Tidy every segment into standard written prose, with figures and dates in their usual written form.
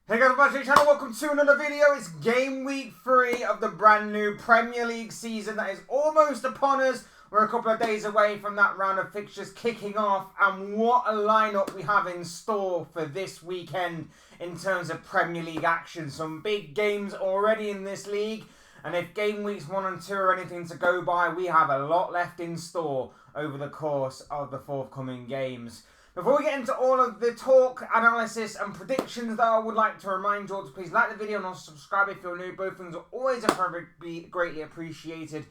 Hey guys, back to the channel. Welcome to another video. It's game week 3 of the brand new Premier League season that is almost upon us. We're a couple of days away from that round of fixtures kicking off, and what a lineup we have in store for this weekend in terms of Premier League action. Some big games already in this league, and if game weeks 1 and 2 are anything to go by, we have a lot left in store over the course of the forthcoming games. Before we get into all of the talk, analysis and predictions, though, I would like to remind you all to please like the video and also subscribe if you're new. Both things are always greatly appreciated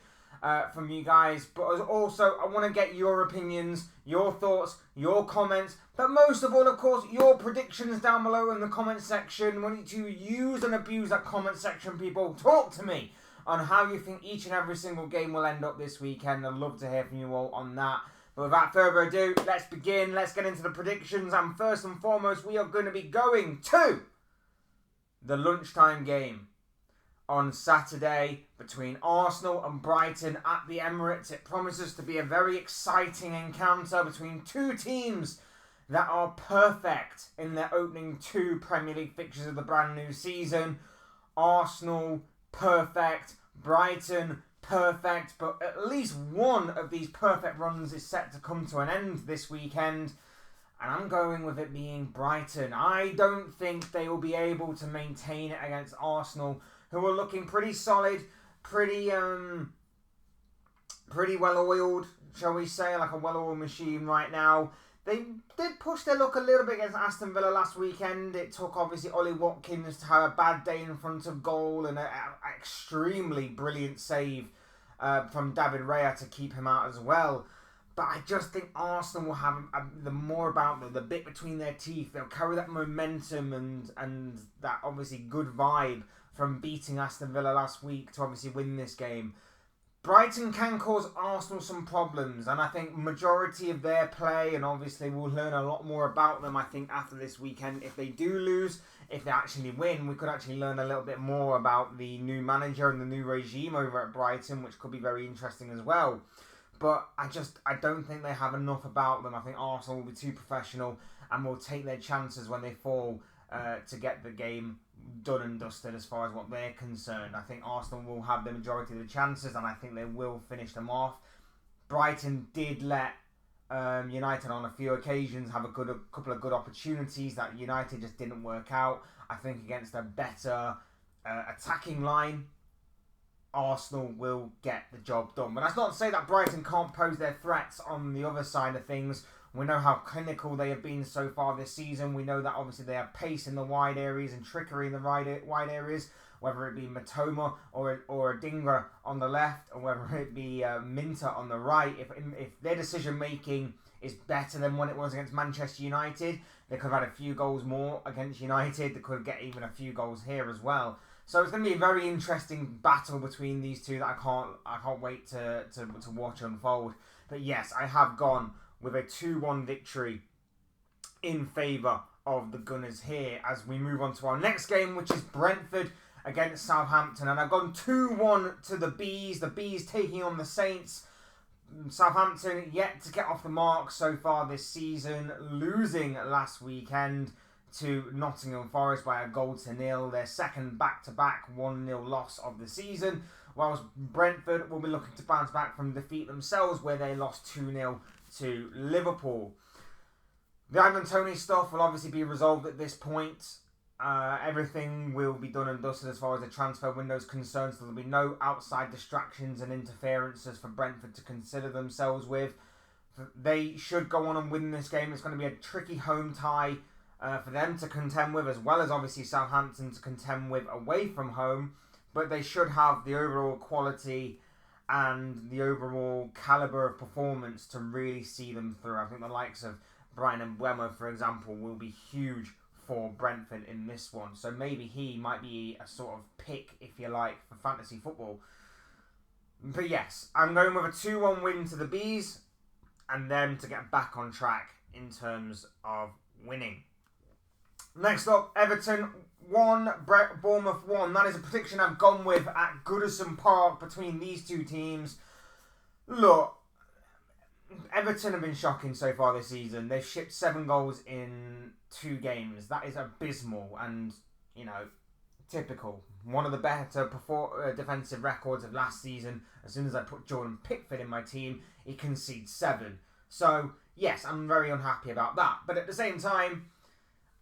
from you guys. But also, I want to get your opinions, your thoughts, your comments, but most of all, of course, your predictions down below in the comment section. I want you to use and abuse that comment section, people. Talk to me on how you think each and every single game will end up this weekend. I'd love to hear from you all on that. But without further ado, let's begin. Let's get into the predictions. And first and foremost, we are going to be going to the lunchtime game on Saturday between Arsenal and Brighton at the Emirates. It promises to be a very exciting encounter between two teams that are perfect in their opening 2 Premier League fixtures of the brand new season. Arsenal, perfect. Brighton, perfect, but at least one of these perfect runs is set to come to an end this weekend, and I'm going with it being Brighton. I don't think they will be able to maintain it against Arsenal, who are looking pretty solid, pretty well-oiled, shall we say, like a well-oiled machine right now. They did push their luck a little bit against Aston Villa last weekend. It took, obviously, Ollie Watkins to have a bad day in front of goal and an extremely brilliant save from David Raya to keep him out as well. But I just think Arsenal will have the more about them, the bit between their teeth. They'll carry that momentum and that, obviously, good vibe from beating Aston Villa last week to, obviously, win this game. Brighton can cause Arsenal some problems, and I think majority of their play, and obviously we'll learn a lot more about them, I think, after this weekend. If they do lose, if they actually win, we could actually learn a little bit more about the new manager and the new regime over at Brighton, which could be very interesting as well. But I don't think they have enough about them. I think Arsenal will be too professional and will take their chances when they fall to get the game done and dusted as far as what they're concerned. I think Arsenal will have the majority of the chances, and I think they will finish them off. Brighton did let United on a few occasions have a couple of good opportunities that United just didn't work out. I think against a better attacking line, Arsenal will get the job done. But that's not to say that Brighton can't pose their threats on the other side of things. We know how clinical they have been so far this season. We know that obviously they have pace in the wide areas and trickery in the wide areas, whether it be Matoma or Dingra on the left, or whether it be Minter on the right. If their decision making is better than what it was against Manchester United, they could have had a few goals more against United. They could get even a few goals here as well. So it's going to be a very interesting battle between these two that I can't wait to watch unfold. But yes, I have gone with a 2-1 victory in favour of the Gunners here as we move on to our next game, which is Brentford against Southampton. And I've gone 2-1 to the Bees. The Bees taking on the Saints. Southampton yet to get off the mark so far this season, losing last weekend to Nottingham Forest by a 0-0. Their second back-to-back 1-0 loss of the season. Whilst Brentford will be looking to bounce back from defeat themselves, where they lost 2-0 to Liverpool. The Ivan Toney stuff will obviously be resolved at this point. Everything will be done and dusted as far as the transfer window is concerned, so there'll be no outside distractions and interferences for Brentford to consider themselves with. They should go on and win this game. It's going to be a tricky home tie for them to contend with, as well as obviously Southampton to contend with away from home. But they should have the overall quality and the overall calibre of performance to really see them through. I think the likes of Brian Mbeumo, for example, will be huge for Brentford in this one. So maybe he might be a sort of pick, if you like, for fantasy football. But yes, I'm going with a 2-1 win to the Bees and them to get back on track in terms of winning. Next up, Everton 1, Bournemouth 1. That is a prediction I've gone with at Goodison Park between these two teams. Look, Everton have been shocking so far this season. They've shipped 7 goals in 2 games. That is abysmal. And typical. One of the better defensive records of last season. As soon as I put Jordan Pickford in my team, he concedes 7. So, yes, I'm very unhappy about that. But at the same time,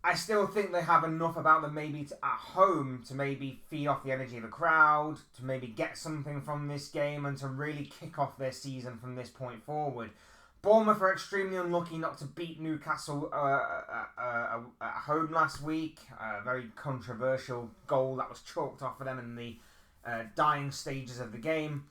I still think they have enough about them maybe at home to maybe feed off the energy of the crowd, to maybe get something from this game and to really kick off their season from this point forward. Bournemouth are extremely unlucky not to beat Newcastle at home last week. A very controversial goal that was chalked off for them in the dying stages of the game.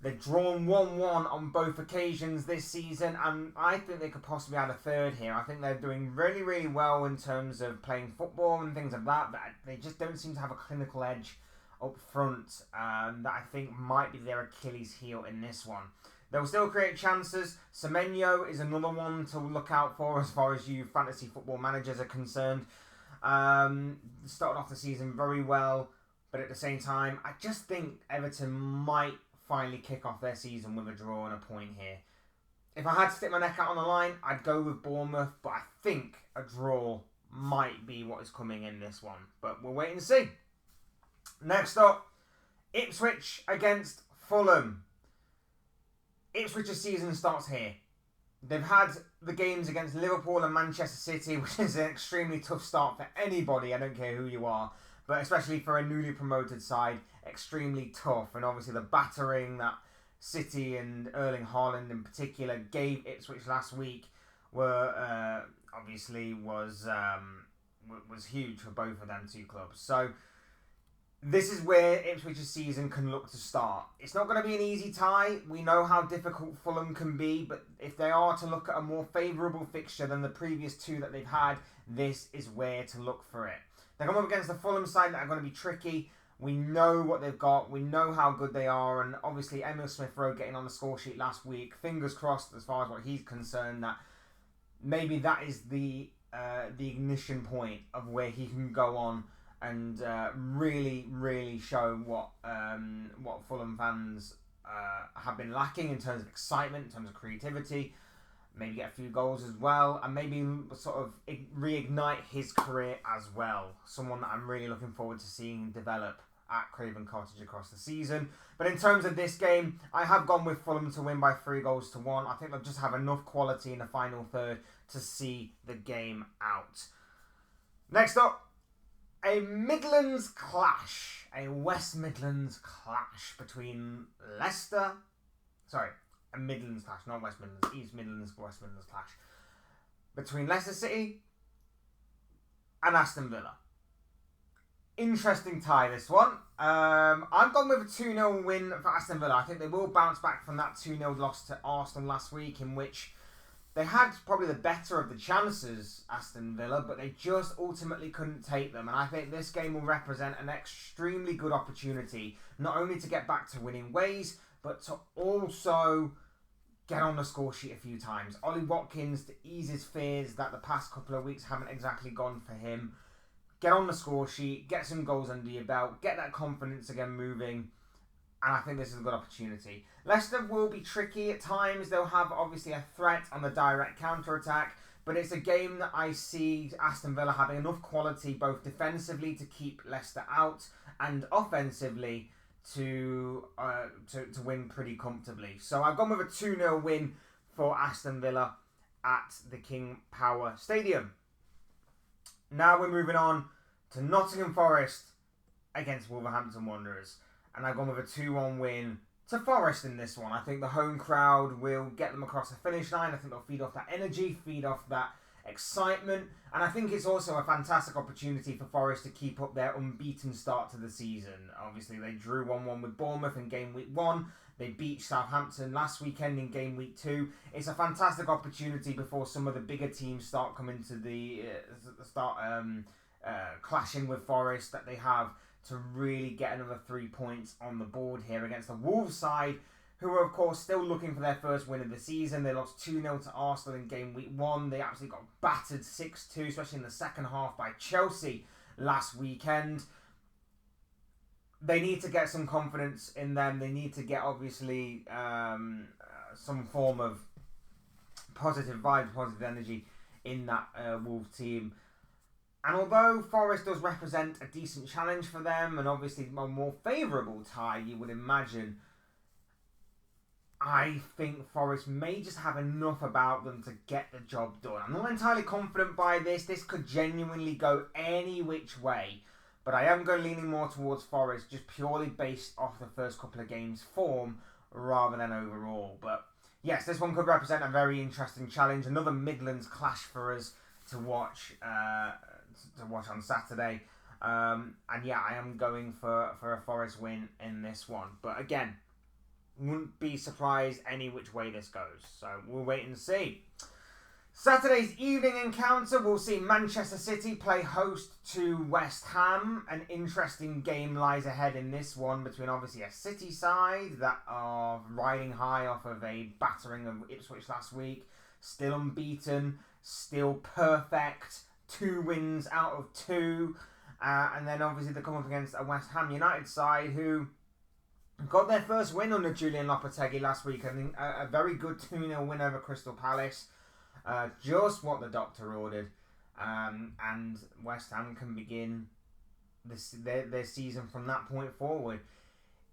They've drawn 1-1 on both occasions this season, and I think they could possibly add a third here. I think they're doing really, really well in terms of playing football and things like that, but they just don't seem to have a clinical edge up front that I think might be their Achilles heel in this one. They'll still create chances. Semenyo is another one to look out for as far as you fantasy football managers are concerned. Started off the season very well, but at the same time, I just think Everton might finally kick off their season with a draw and a point here. If I had to stick my neck out on the line, I'd go with Bournemouth, but I think a draw might be what is coming in this one. But we'll wait and see. Next up, Ipswich against Fulham. Ipswich's season starts here. They've had the games against Liverpool and Manchester City, which is an extremely tough start for anybody, I don't care who you are, but especially for a newly promoted side, extremely tough. And obviously the battering that City and Erling Haaland in particular gave Ipswich last week was huge for both of them two clubs. So this is where Ipswich's season can look to start. It's not going to be an easy tie. We know how difficult Fulham can be, but if they are to look at a more favourable fixture than the previous two that they've had, this is where to look for it. They come up against the Fulham side that are going to be tricky. We know what they've got. We know how good they are. And obviously, Emil Smith-Rowe getting on the score sheet last week. Fingers crossed as far as what he's concerned, that maybe that is the ignition point of where he can go on and really, really show what Fulham fans have been lacking in terms of excitement, in terms of creativity. Maybe get a few goals as well, and maybe sort of reignite his career as well. Someone that I'm really looking forward to seeing develop at Craven Cottage across the season. But in terms of this game, I have gone with Fulham to win by 3-1. I think they'll just have enough quality in the final third to see the game out. Next up, a Midlands clash. A West Midlands clash between Leicester... Sorry, a Midlands clash, not West Midlands. East Midlands, West Midlands clash. Between Leicester City and Aston Villa. Interesting tie, this one. I've gone with a 2-0 win for Aston Villa. I think they will bounce back from that 2-0 loss to Arsenal last week, in which they had probably the better of the chances, Aston Villa, but they just ultimately couldn't take them. And I think this game will represent an extremely good opportunity, not only to get back to winning ways, but to also get on the score sheet a few times. Ollie Watkins, to ease his fears that the past couple of weeks haven't exactly gone for him. Get on the score sheet, get some goals under your belt, get that confidence again moving, and I think this is a good opportunity. Leicester will be tricky at times. They'll have obviously a threat on the direct counter-attack, but it's a game that I see Aston Villa having enough quality both defensively to keep Leicester out and offensively to win pretty comfortably. So I've gone with a 2-0 win for Aston Villa at the King Power Stadium. Now we're moving on to Nottingham Forest against Wolverhampton Wanderers. And I've gone with a 2-1 win to Forest in this one. I think the home crowd will get them across the finish line. I think they'll feed off that energy, feed off that excitement. And I think it's also a fantastic opportunity for Forest to keep up their unbeaten start to the season. Obviously, they drew 1-1 with Bournemouth in game week 1. They beat Southampton last weekend in game week 2. It's a fantastic opportunity before some of the bigger teams start coming to the clashing with Forest, that they have to really get another 3 points on the board here against the Wolves side, who are of course still looking for their first win of the season. They lost 2-0 to Arsenal in game week 1. They absolutely got battered 6-2, especially in the second half, by Chelsea last weekend. They need to get some confidence in them. They need to get obviously some form of positive vibes, positive energy in that Wolves team. And although Forest does represent a decent challenge for them, and obviously a more favourable tie, you would imagine, I think Forest may just have enough about them to get the job done. I'm not entirely confident by this. This could genuinely go any which way. But I am going leaning more towards Forest, just purely based off the first couple of games' form rather than overall. But yes, this one could represent a very interesting challenge. Another Midlands clash for us to watch on Saturday. And yeah, I am going for a Forest win in this one. But again, wouldn't be surprised any which way this goes. So we'll wait and see. Saturday's evening encounter, we'll see Manchester City play host to West Ham. An interesting game lies ahead in this one between obviously a City side that are riding high off of a battering of Ipswich last week. Still unbeaten, still perfect, 2 wins out of 2. And then obviously they come up against a West Ham United side who got their first win under Julian Lopetegui last week. I think a very good 2-0 win over Crystal Palace. Just what the doctor ordered. And West Ham can begin their season from that point forward.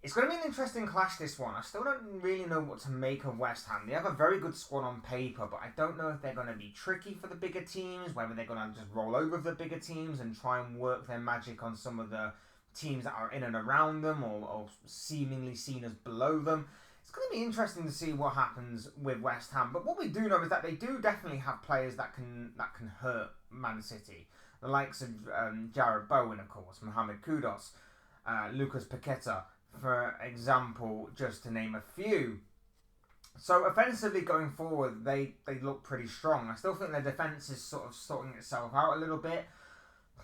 It's going to be an interesting clash, this one. I still don't really know what to make of West Ham. They have a very good squad on paper, but I don't know if they're going to be tricky for the bigger teams, whether they're going to just roll over the bigger teams and try and work their magic on some of the teams that are in and around them or seemingly seen as below them. It's going to be interesting to see what happens with West Ham. But what we do know is that they do definitely have players that can hurt Man City. The likes of Jarrod Bowen, of course, Mohamed Kudus, Lucas Paqueta, for example, just to name a few. So offensively going forward, they look pretty strong. I still think their defence is sort of sorting itself out a little bit.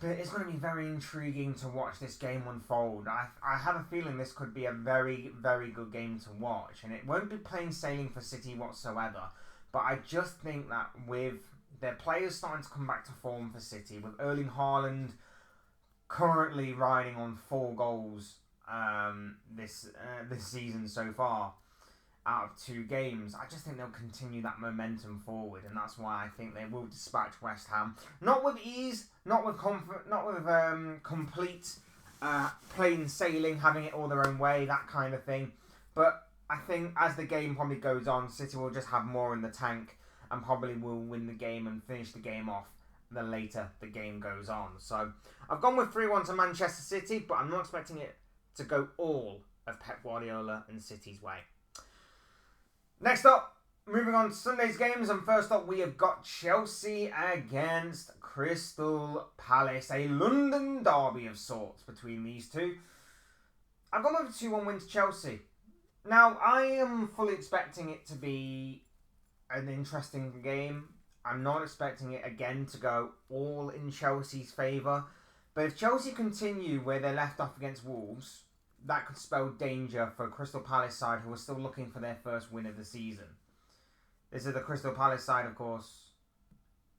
But it's going to be very intriguing to watch this game unfold. I have a feeling this could be a very, very good game to watch. And it won't be plain sailing for City whatsoever. But I just think that with their players starting to come back to form for City, with Erling Haaland currently riding on 4 goals this season so far, out of 2 games, I just think they'll continue that momentum forward, and that's why I think they will dispatch West Ham. Not with ease, not with comfort, not with complete plain sailing, having it all their own way, that kind of thing. But I think as the game probably goes on, City will just have more in the tank and probably will win the game and finish the game off the later the game goes on. So I've gone with 3-1 to Manchester City, but I'm not expecting it to go all of Pep Guardiola and City's way. Next up, moving on to Sunday's games, and first up we have got Chelsea against Crystal Palace, a London derby of sorts between these two. I've gone with a 2-1 win to Chelsea. Now, I am fully expecting it to be an interesting game. I'm not expecting it again to go all in Chelsea's favour, but if Chelsea continue where they left off against Wolves, that could spell danger for Crystal Palace side, who are still looking for their first win of the season. This is the Crystal Palace side, of course.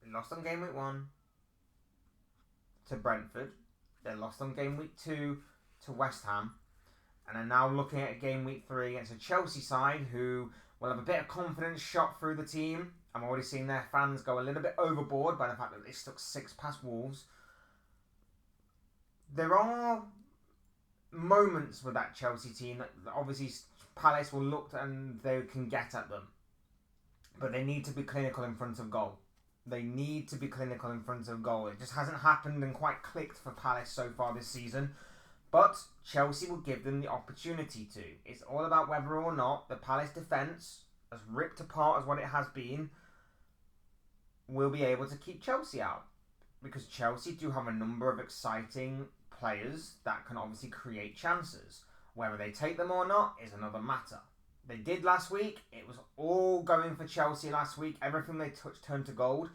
They lost on game week 1 to Brentford. They lost on game week 2 to West Ham. And are now looking at game week 3 against a Chelsea side who will have a bit of confidence shot through the team. I'm already seeing their fans go a little bit overboard by the fact that they stuck 6 past Wolves. There are moments with that Chelsea team that obviously Palace will look and they can get at them, but they need to be clinical in front of goal. It just hasn't happened and quite clicked for Palace so far this season, but Chelsea will give them the opportunity to. It's all about whether or not the Palace defence, as ripped apart as what it has been, will be able to keep Chelsea out, because Chelsea do have a number of exciting players that can obviously create chances. Whether they take them or not is another matter. They did last week. It was all going for Chelsea last week. Everything they touched turned to gold.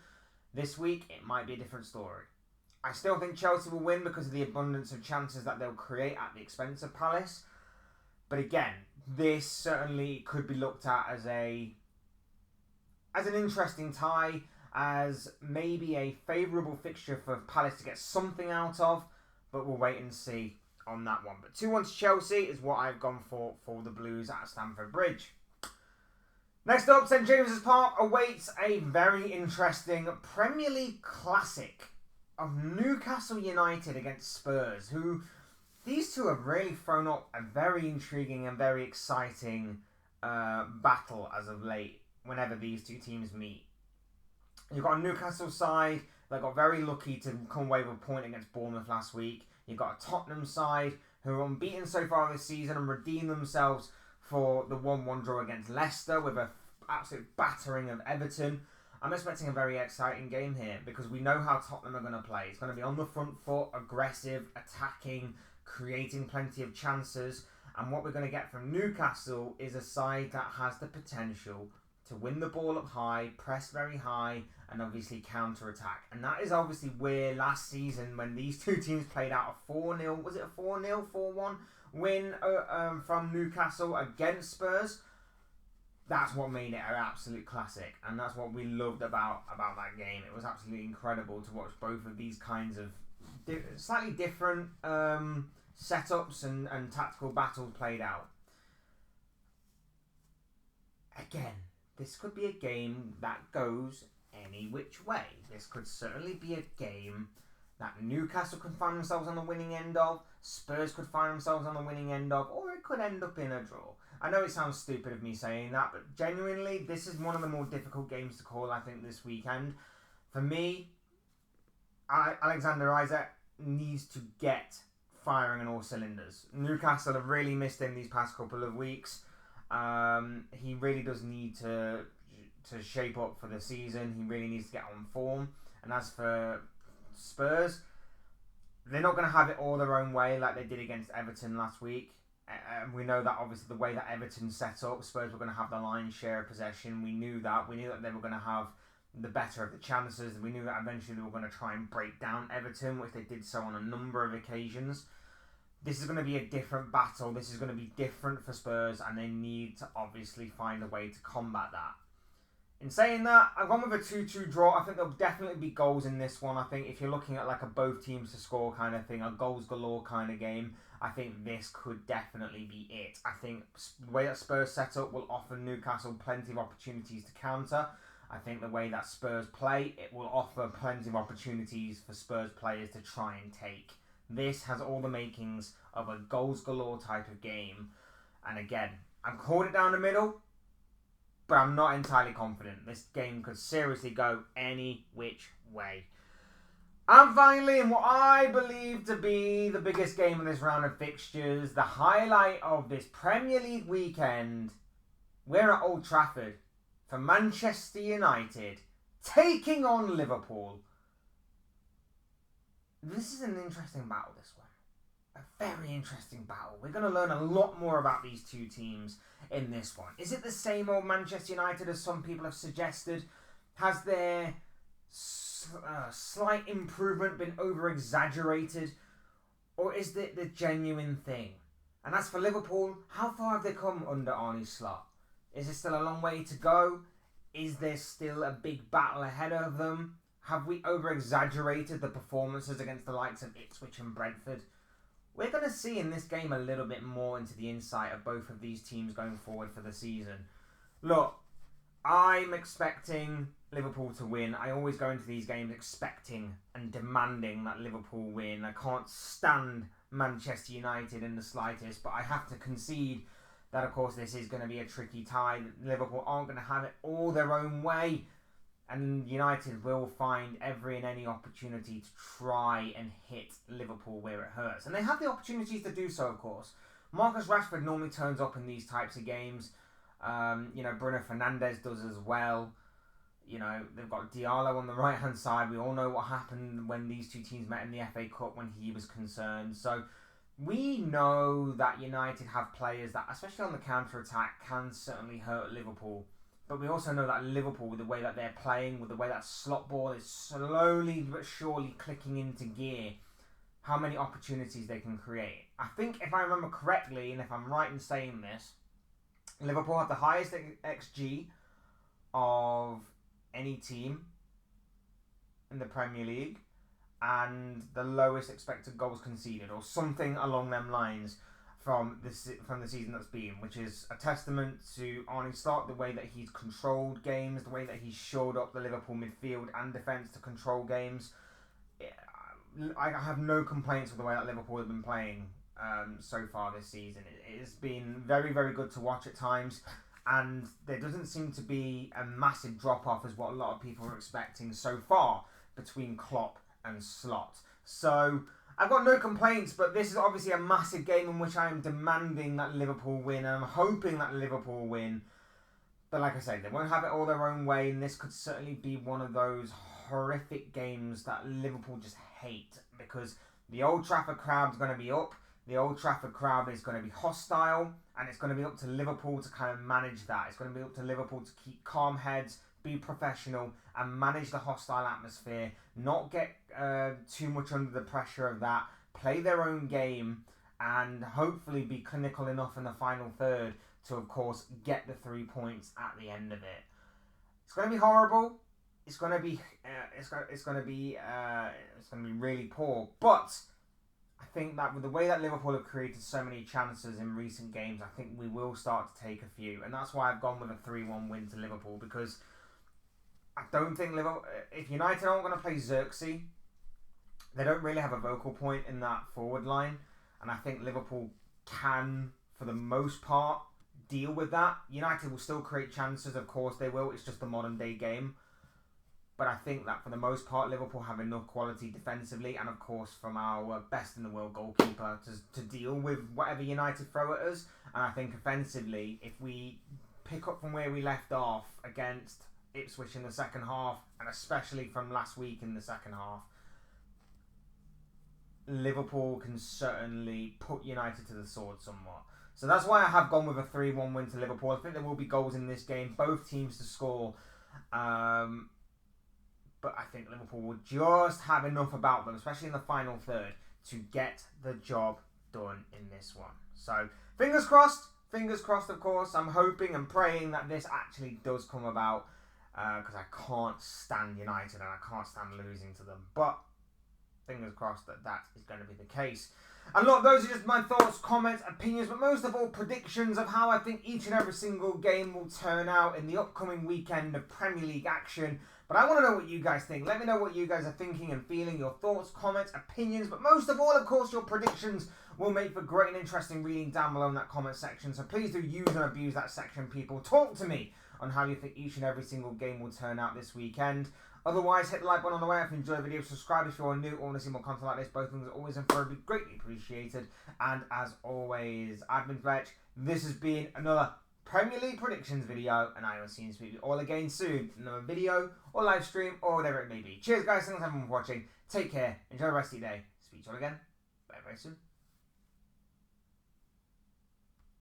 This week, it might be a different story. I still think Chelsea will win because of the abundance of chances that they'll create at the expense of Palace. But again, this certainly could be looked at as an interesting tie, as maybe a favourable fixture for Palace to get something out of. But we'll wait and see on that one. But 2-1 to Chelsea is what I've gone for the Blues at Stamford Bridge. Next up, St James's Park awaits a very interesting Premier League classic of Newcastle United against Spurs, who these two have really thrown up a very intriguing and very exciting battle as of late whenever these two teams meet. You've got a Newcastle side that got very lucky to come away with a point against Bournemouth last week. You've got a Tottenham side who are unbeaten so far this season and redeemed themselves for the 1-1 draw against Leicester with an absolute battering of Everton. I'm expecting a very exciting game here because we know how Tottenham are going to play. It's going to be on the front foot, aggressive, attacking, creating plenty of chances. And what we're going to get from Newcastle is a side that has the potential to win the ball up high, press very high, and obviously counter-attack. And that is obviously where last season, when these two teams played out a 4-0, was it a 4-0, 4-1 win from Newcastle against Spurs? That's what made it an absolute classic. And that's what we loved about that game. It was absolutely incredible to watch both of these kinds of slightly different setups and tactical battles played out. Again, this could be a game that goes any which way. This could certainly be a game that Newcastle could find themselves on the winning end of, Spurs could find themselves on the winning end of, or it could end up in a draw. I know it sounds stupid of me saying that, but genuinely, this is one of the more difficult games to call, I think, this weekend. For me, Alexander Isak needs to get firing on all cylinders. Newcastle have really missed him these past couple of weeks. He really does need to shape up for the season. He really needs to get on form. And as for Spurs, they're not going to have it all their own way like they did against Everton last week. We know that obviously the way that Everton set up, Spurs were going to have the lion's share of possession. We knew that. We knew that they were going to have the better of the chances. We knew that eventually they were going to try and break down Everton, which they did so on a number of occasions. This is going to be a different battle. This is going to be different for Spurs, and they need to obviously find a way to combat that. In saying that, I've gone with a 2-2 draw. I think there'll definitely be goals in this one. I think if you're looking at like a both teams to score kind of thing, a goals galore kind of game, I think this could definitely be it. I think the way that Spurs set up will offer Newcastle plenty of opportunities to counter. I think the way that Spurs play, it will offer plenty of opportunities for Spurs players to try and take. This has all the makings of a goals galore type of game. And again, I've called it down the middle, but I'm not entirely confident. This game could seriously go any which way. And finally, in what I believe to be the biggest game of this round of fixtures, the highlight of this Premier League weekend, we're at Old Trafford for Manchester United taking on Liverpool. This is an interesting battle, this one. A very interesting battle. We're going to learn a lot more about these two teams in this one. Is it the same old Manchester United as some people have suggested? Has their slight improvement been over-exaggerated? Or is it the genuine thing? And as for Liverpool, how far have they come under Arne's slot? Is there still a long way to go? Is there still a big battle ahead of them? Have we over-exaggerated the performances against the likes of Ipswich and Brentford? We're going to see in this game a little bit more into the insight of both of these teams going forward for the season. Look, I'm expecting Liverpool to win. I always go into these games expecting and demanding that Liverpool win. I can't stand Manchester United in the slightest, but I have to concede that, of course, this is going to be a tricky tie. Liverpool aren't going to have it all their own way. And United will find every and any opportunity to try and hit Liverpool where it hurts. And they have the opportunities to do so, of course. Marcus Rashford normally turns up in these types of games. Bruno Fernandes does as well. They've got Diallo on the right-hand side. We all know what happened when these two teams met in the FA Cup when he was concerned. So we know that United have players that, especially on the counter-attack, can certainly hurt Liverpool. But we also know that Liverpool, with the way that they're playing, with the way that slot ball is slowly but surely clicking into gear, how many opportunities they can create. I think, if I remember correctly, and if I'm right in saying this, Liverpool have the highest XG of any team in the Premier League and the lowest expected goals conceded, or something along them lines, from the season that's been, which is a testament to Arne Slot, the way that he's controlled games, the way that he's shored up the Liverpool midfield and defence to control games. I have no complaints with the way that Liverpool have been playing so far this season. It's been very, very good to watch at times, and there doesn't seem to be a massive drop-off as what a lot of people are expecting so far between Klopp and Slot. So I've got no complaints, but this is obviously a massive game in which I am demanding that Liverpool win, and I'm hoping that Liverpool win. But like I say, they won't have it all their own way, and this could certainly be one of those horrific games that Liverpool just hate, because the Old Trafford crowd is going to be up. The Old Trafford crowd is going to be hostile, and it's going to be up to Liverpool to kind of manage that. It's going to be up to Liverpool to keep calm heads, be professional, and manage the hostile atmosphere, not get too much under the pressure of that, play their own game, and hopefully be clinical enough in the final third to, of course, get the 3 points at the end of it. It's going to be horrible. It's going to be really poor. But I think that with the way that Liverpool have created so many chances in recent games, I think we will start to take a few, and that's why I've gone with a 3-1 win to Liverpool, because I don't think Liverpool, if United aren't going to play Xerxes, they don't really have a vocal point in that forward line, and I think Liverpool can, for the most part, deal with that. United will still create chances, of course they will. It's just the modern day game. But I think that for the most part, Liverpool have enough quality defensively, and of course from our best in the world goalkeeper to deal with whatever United throw at us. And I think offensively, if we pick up from where we left off against Ipswich in the second half, and especially from last week in the second half, Liverpool can certainly put United to the sword somewhat. So that's why I have gone with a 3-1 win to Liverpool. I think there will be goals in this game, both teams to score. But I think Liverpool will just have enough about them, especially in the final third, to get the job done in this one. So fingers crossed, of course. I'm hoping and praying that this actually does come about, because I can't stand United and I can't stand losing to them. But fingers crossed that is going to be the case. And look, those are just my thoughts, comments, opinions, but most of all predictions of how I think each and every single game will turn out in the upcoming weekend of Premier League action. But I want to know what you guys think. Let me know what you guys are thinking and feeling, your thoughts, comments, opinions, but most of all, of course, your predictions will make for great and interesting reading down below in that comment section. So please do use and abuse that section, people. Talk to me on how you think each and every single game will turn out this weekend. Otherwise, hit the like button on the way if you enjoy the video. Subscribe if you're new or want to see more content like this. Both things are always and forever greatly appreciated. And as always, I've been Fletch. This has been another Premier League predictions video, and I will see you all again soon in another video or live stream or whatever it may be. Cheers, guys. Thanks everyone for watching. Take care. Enjoy the rest of your day. Speak to you all again very, very soon.